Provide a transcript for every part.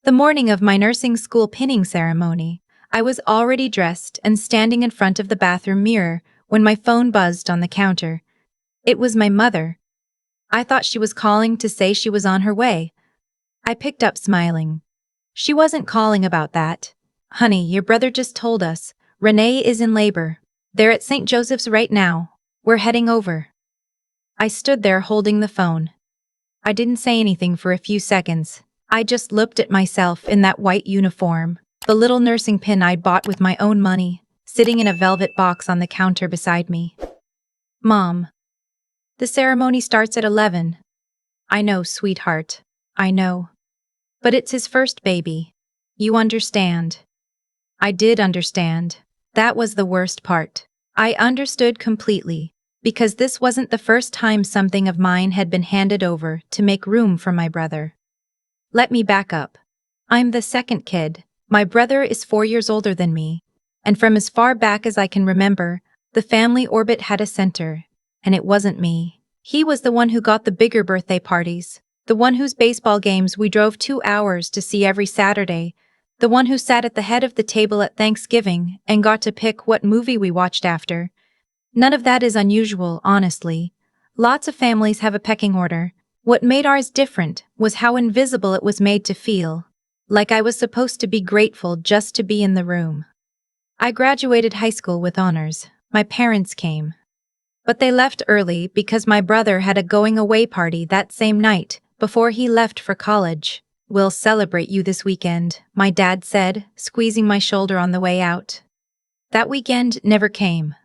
The morning of my nursing school pinning ceremony, I was already dressed and standing in front of the bathroom mirror when my phone buzzed on the counter. It was my mother. I thought she was calling to say she was on her way. I picked up smiling. She wasn't calling about that. Honey, your brother just told us. Renee is in labor. They're at St. Joseph's right now. We're heading over. I stood there holding the phone. I didn't say anything for a few seconds. I just looked at myself in that white uniform, the little nursing pin I'd bought with my own money, sitting in a velvet box on the counter beside me. Mom. The ceremony starts at 11. I know, sweetheart. I know. But it's his first baby. You understand. I did understand. That was the worst part. I understood completely, because this wasn't the first time something of mine had been handed over to make room for my brother. Let me back up. I'm the second kid. My brother is 4 years older than me, and from as far back as I can remember, the family orbit had a center, and it wasn't me. He was the one who got the bigger birthday parties, the one whose baseball games we drove 2 hours to see every Saturday, the one who sat at the head of the table at Thanksgiving and got to pick what movie we watched after. None of that is unusual, honestly. Lots of families have a pecking order. What made ours different was how invisible it was made to feel, like I was supposed to be grateful just to be in the room. I graduated high school with honors. My parents came. But they left early because my brother had a going-away party that same night, before he left for college. We'll celebrate you this weekend, my dad said, squeezing my shoulder on the way out. That weekend never came.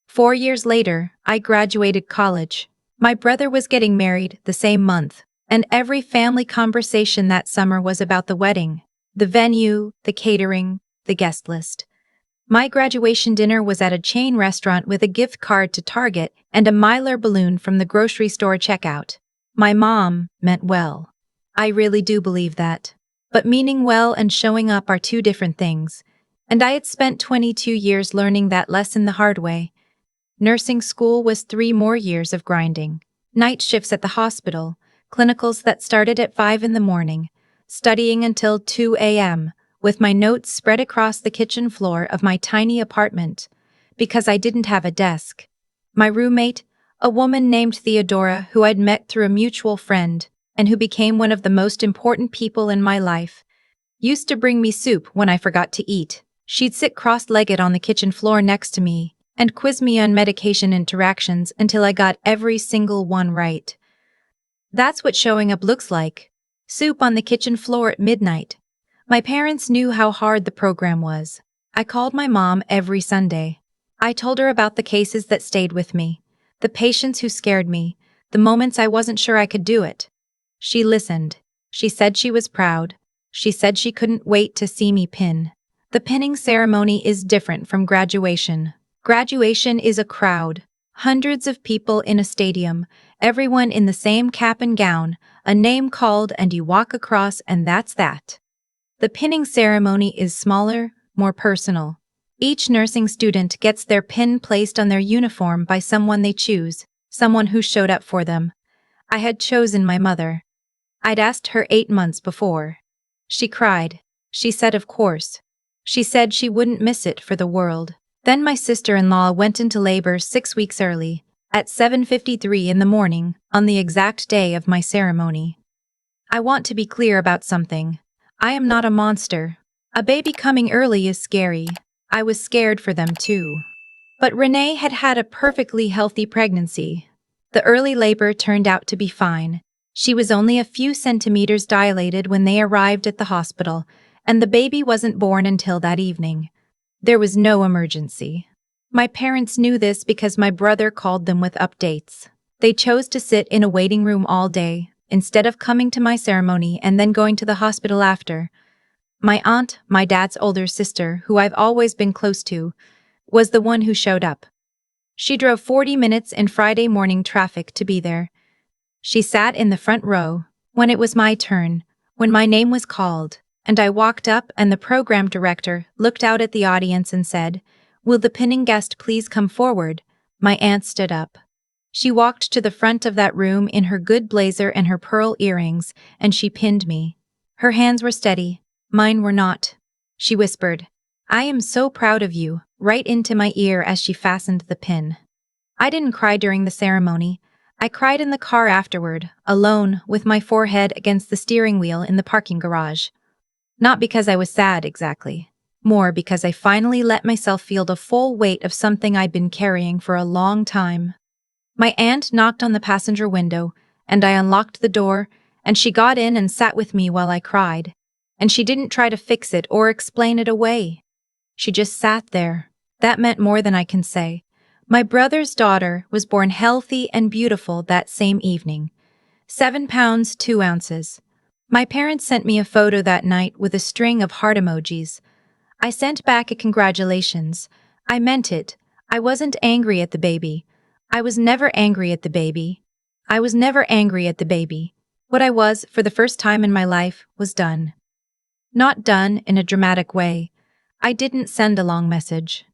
4 years later, I graduated college. My brother was getting married the same month, and every family conversation that summer was about the wedding, the venue, the catering, the guest list. My graduation dinner was at a chain restaurant with a gift card to Target and a Mylar balloon from the grocery store checkout. My mom meant well. I really do believe that. But meaning well and showing up are two different things, and I had spent 22 years learning that lesson the hard way. Nursing school was 3 more years of grinding. Night shifts at the hospital, clinicals that started at 5 in the morning, studying until 2 a.m., with my notes spread across the kitchen floor of my tiny apartment, because I didn't have a desk. My roommate, a woman named Theodora who I'd met through a mutual friend, and who became one of the most important people in my life, used to bring me soup when I forgot to eat. She'd sit cross-legged on the kitchen floor next to me, and quiz me on medication interactions until I got every single one right. That's what showing up looks like. Soup on the kitchen floor at midnight. My parents knew how hard the program was. I called my mom every Sunday. I told her about the cases that stayed with me, the patients who scared me, the moments I wasn't sure I could do it. She listened. She said she was proud. She said she couldn't wait to see me pin. The pinning ceremony is different from graduation. Graduation is a crowd. Hundreds of people in a stadium, everyone in the same cap and gown, a name called and you walk across and that's that. The pinning ceremony is smaller, more personal. Each nursing student gets their pin placed on their uniform by someone they choose, someone who showed up for them. I had chosen my mother. I'd asked her 8 months before. She cried. She said of course. She said she wouldn't miss it for the world. Then my sister-in-law went into labor 6 weeks early, at 7:53 in the morning, on the exact day of my ceremony. I want to be clear about something. I am not a monster. A baby coming early is scary. I was scared for them too. But Renee had had a perfectly healthy pregnancy. The early labor turned out to be fine. She was only a few centimeters dilated when they arrived at the hospital, and the baby wasn't born until that evening. There was no emergency. My parents knew this because my brother called them with updates. They chose to sit in a waiting room all day, instead of coming to my ceremony and then going to the hospital after. My aunt, my dad's older sister, who I've always been close to, was the one who showed up. She drove 40 minutes in Friday morning traffic to be there. She sat in the front row, when it was my turn, when my name was called, and I walked up and the program director looked out at the audience and said, "Will the pinning guest please come forward?" My aunt stood up. She walked to the front of that room in her good blazer and her pearl earrings, and she pinned me. Her hands were steady, Mine were not, she whispered. I am so proud of you, right into my ear as she fastened the pin. I didn't cry during the ceremony. I cried in the car afterward, alone, with my forehead against the steering wheel in the parking garage. Not because I was sad, exactly. More because I finally let myself feel the full weight of something I'd been carrying for a long time. My aunt knocked on the passenger window, and I unlocked the door, and she got in and sat with me while I cried. And she didn't try to fix it or explain it away. She just sat there. That meant more than I can say. My brother's daughter was born healthy and beautiful that same evening. 7 pounds, 2 ounces. My parents sent me a photo that night with a string of heart emojis. I sent back a congratulations. I meant it. I wasn't angry at the baby. I was never angry at the baby. I was never angry at the baby. What I was, for the first time in my life, was done. Not done in a dramatic way. I didn't send a long message.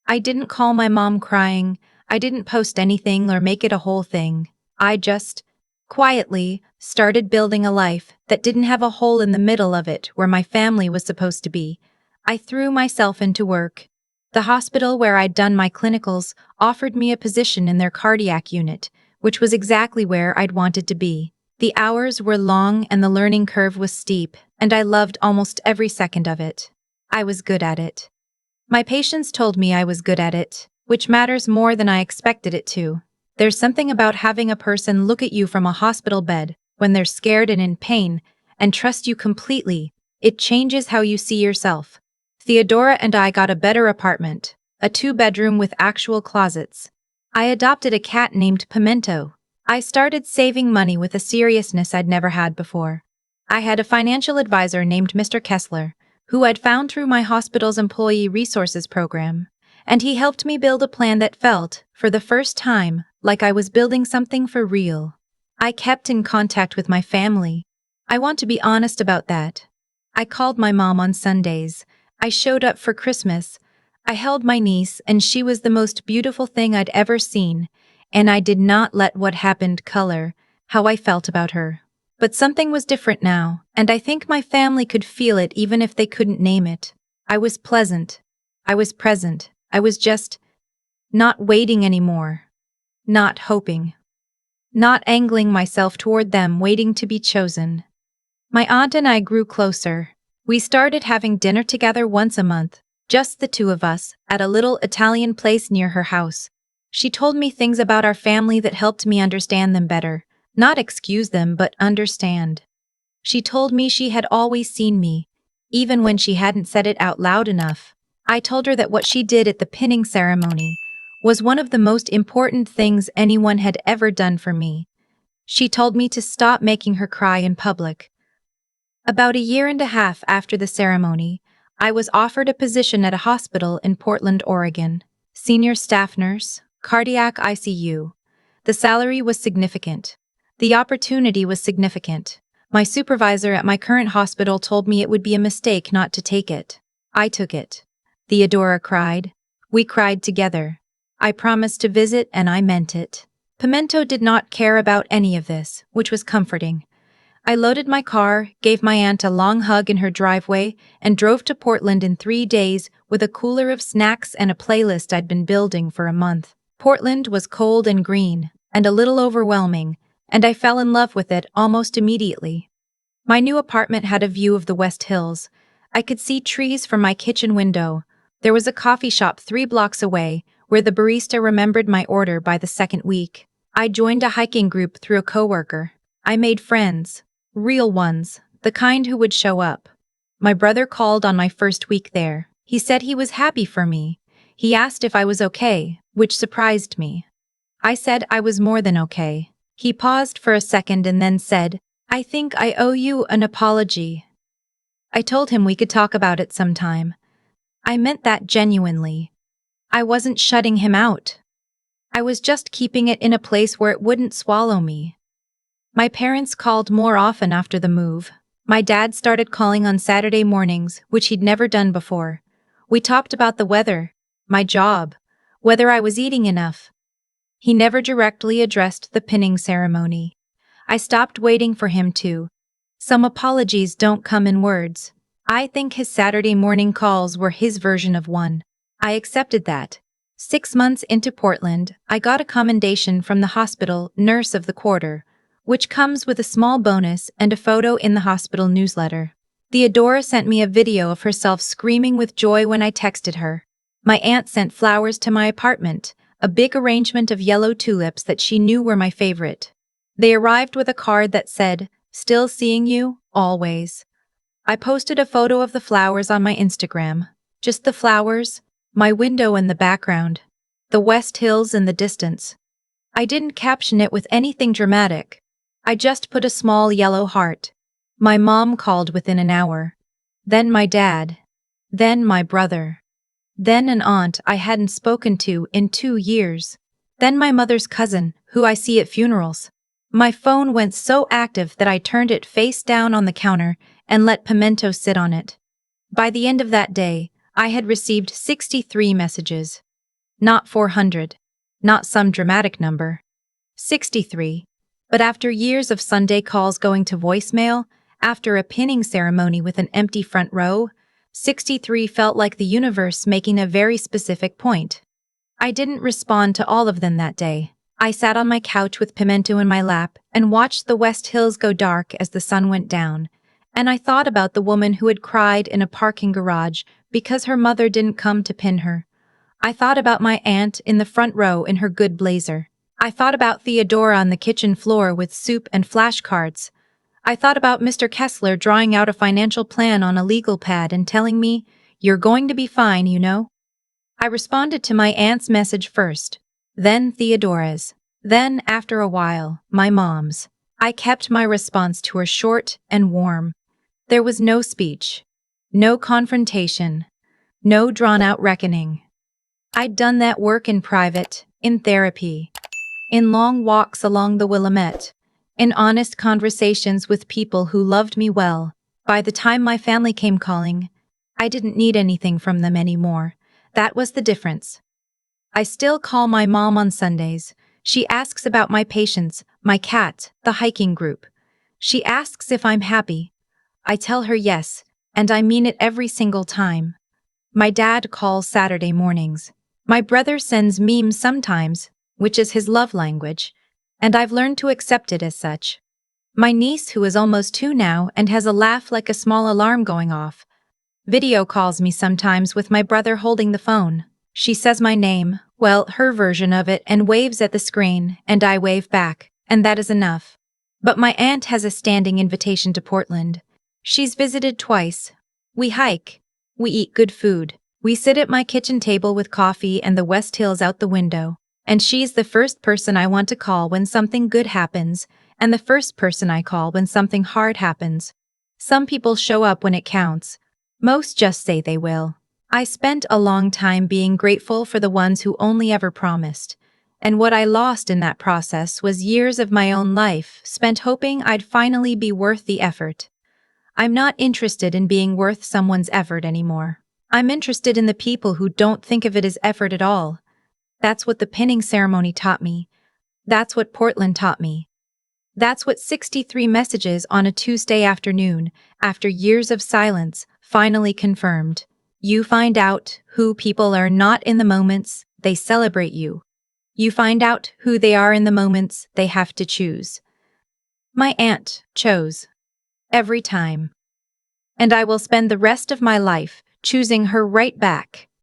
I didn't call my mom crying. I didn't post anything or make it a whole thing. I just, quietly, started building a life that didn't have a hole in the middle of it where my family was supposed to be. I threw myself into work. The hospital where I'd done my clinicals offered me a position in their cardiac unit, which was exactly where I'd wanted to be. The hours were long and the learning curve was steep, and I loved almost every second of it. I was good at it. My patients told me I was good at it, which matters more than I expected it to. There's something about having a person look at you from a hospital bed when they're scared and in pain and trust you completely. It changes how you see yourself. Theodora and I got a better apartment, a 2-bedroom with actual closets. I adopted a cat named Pimento. I started saving money with a seriousness I'd never had before. I had a financial advisor named Mr. Kessler, who I'd found through my hospital's employee resources program, and he helped me build a plan that felt, for the first time, like I was building something for real. I kept in contact with my family. I want to be honest about that. I called my mom on Sundays. I showed up for Christmas. I held my niece, and she was the most beautiful thing I'd ever seen, and I did not let what happened color how I felt about her. But something was different now, and I think my family could feel it even if they couldn't name it. I was pleasant. I was present. I was just not waiting anymore. Not hoping. Not angling myself toward them waiting to be chosen. My aunt and I grew closer. We started having dinner together once a month, just the two of us, at a little Italian place near her house. She told me things about our family that helped me understand them better. Not excuse them, but understand. She told me she had always seen me, even when she hadn't said it out loud enough. I told her that what she did at the pinning ceremony was one of the most important things anyone had ever done for me. She told me to stop making her cry in public. About a year and a half after the ceremony, I was offered a position at a hospital in Portland, Oregon. Senior staff nurse, cardiac ICU. The salary was significant. The opportunity was significant. My supervisor at my current hospital told me it would be a mistake not to take it. I took it. Theodora cried. We cried together. I promised to visit and I meant it. Pimento did not care about any of this, which was comforting. I loaded my car, gave my aunt a long hug in her driveway, and drove to Portland in 3 days with a cooler of snacks and a playlist I'd been building for a month. Portland was cold and green, and a little overwhelming, and I fell in love with it almost immediately. My new apartment had a view of the West Hills. I could see trees from my kitchen window. There was a coffee shop 3 blocks away, where the barista remembered my order by the second week. I joined a hiking group through a coworker. I made friends. Real ones, the kind who would show up. My brother called on my first week there. He said he was happy for me. He asked if I was okay, which surprised me. I said I was more than okay. He paused for a second and then said, I think I owe you an apology. I told him we could talk about it sometime. I meant that genuinely. I wasn't shutting him out. I was just keeping it in a place where it wouldn't swallow me. My parents called more often after the move. My dad started calling on Saturday mornings, which he'd never done before. We talked about the weather, my job, whether I was eating enough. He never directly addressed the pinning ceremony. I stopped waiting for him to. Some apologies don't come in words. I think his Saturday morning calls were his version of one. I accepted that. 6 months into Portland, I got a commendation from the hospital nurse of the quarter, which comes with a small bonus and a photo in the hospital newsletter. Theodora sent me a video of herself screaming with joy when I texted her. My aunt sent flowers to my apartment, a big arrangement of yellow tulips that she knew were my favorite. They arrived with a card that said, "Still seeing you, always." I posted a photo of the flowers on my Instagram. Just the flowers, my window in the background, the West Hills in the distance. I didn't caption it with anything dramatic. I just put a small yellow heart. My mom called within an hour. Then my dad. Then my brother. Then an aunt I hadn't spoken to in 2 years. Then my mother's cousin, who I see at funerals. My phone went so active that I turned it face down on the counter and let Pimento sit on it. By the end of that day, I had received 63 messages. Not 400. Not some dramatic number. 63. But after years of Sunday calls going to voicemail, after a pinning ceremony with an empty front row, 63 felt like the universe making a very specific point. I didn't respond to all of them that day. I sat on my couch with Pimento in my lap and watched the West Hills go dark as the sun went down, and I thought about the woman who had cried in a parking garage because her mother didn't come to pin her. I thought about my aunt in the front row in her good blazer. I thought about Theodora on the kitchen floor with soup and flashcards. I thought about Mr. Kessler drawing out a financial plan on a legal pad and telling me, "You're going to be fine, you know." I responded to my aunt's message first, then Theodora's, then, after a while, my mom's. I kept my response to her short and warm. There was no speech, no confrontation, no drawn-out reckoning. I'd done that work in private, in therapy, in long walks along the Willamette, in honest conversations with people who loved me well. By the time my family came calling, I didn't need anything from them anymore. That was the difference. I still call my mom on Sundays. She asks about my patients, my cat, the hiking group. She asks if I'm happy. I tell her yes, and I mean it every single time. My dad calls Saturday mornings. My brother sends memes sometimes, which is his love language, and I've learned to accept it as such. My niece, who is almost 2 now and has a laugh like a small alarm going off, video calls me sometimes with my brother holding the phone. She says my name, well, her version of it, and waves at the screen, and I wave back, and that is enough. But my aunt has a standing invitation to Portland. She's visited twice. We hike. We eat good food. We sit at my kitchen table with coffee and the West Hills out the window. And she's the first person I want to call when something good happens, and the first person I call when something hard happens. Some people show up when it counts. Most just say they will. I spent a long time being grateful for the ones who only ever promised. And what I lost in that process was years of my own life spent hoping I'd finally be worth the effort. I'm not interested in being worth someone's effort anymore. I'm interested in the people who don't think of it as effort at all. That's what the pinning ceremony taught me. That's what Portland taught me. That's what 63 messages on a Tuesday afternoon, after years of silence, finally confirmed. You find out who people are not in the moments they celebrate you. You find out who they are in the moments they have to choose. My aunt chose. Every time. And I will spend the rest of my life choosing her right back.